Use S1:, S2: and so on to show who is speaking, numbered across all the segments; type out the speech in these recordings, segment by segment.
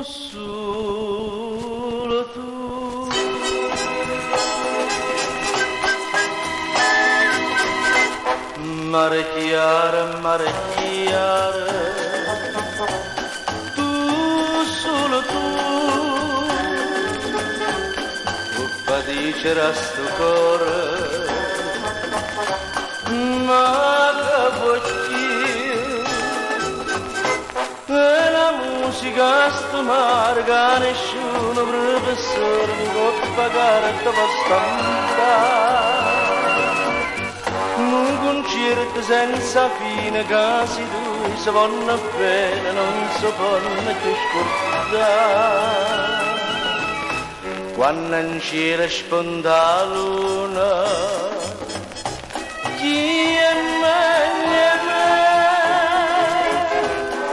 S1: solo tu. Mare chiaro, tu solo tu, uffa dicere sto cuore, ma che voglio, e la musica sto marca, nessuno professore mi può pagare dove stampare. Un concerto senza fine, casi due si vanno bene, non si possono più scordare. Quando in cielo spunta la luna, chi è meglio me?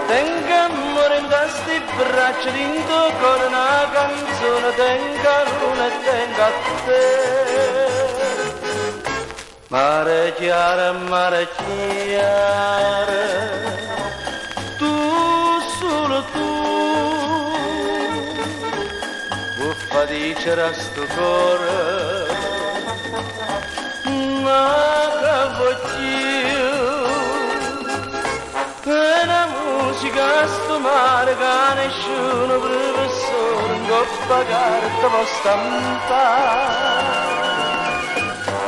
S1: Tengo amore in questi braccia, dentro con una canzone, tengo a luna e tengo a te. Mare chiaro, tu solo tu, uffa dicere a sto cuore, ma che voglio, e la musica sto mare che nessuno professore non può pagare te può stampare.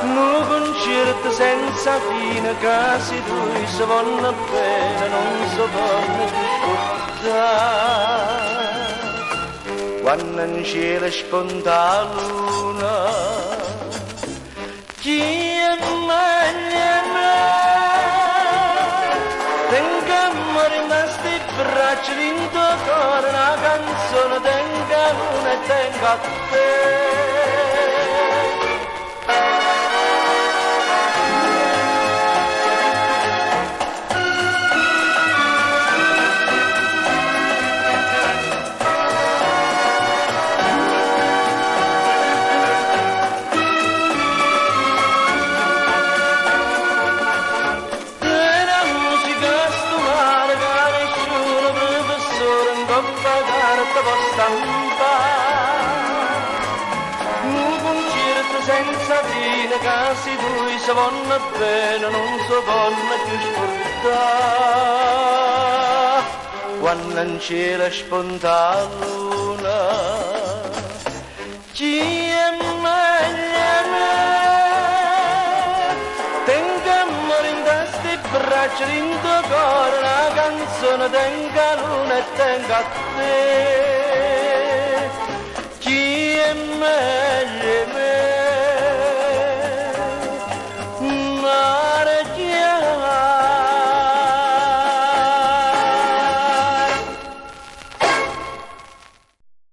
S1: Un concerto senza fine, casi due si vanno bene, non si possono più scordare. Quando in cielo spunta la luna, chi è meglio me? Tengo amore in questi braccia, dentro cuore una canzone, tengo a luna e tengo a te. Un concerto senza fine, casi due si vanno bene, non si vanno più scordare. Quando in cielo spunta la luna, chi è meglio me? Tengo amore in questi braccia, dentro cuore una canzone, tengo a luna e tengo a te. Chi è meglio?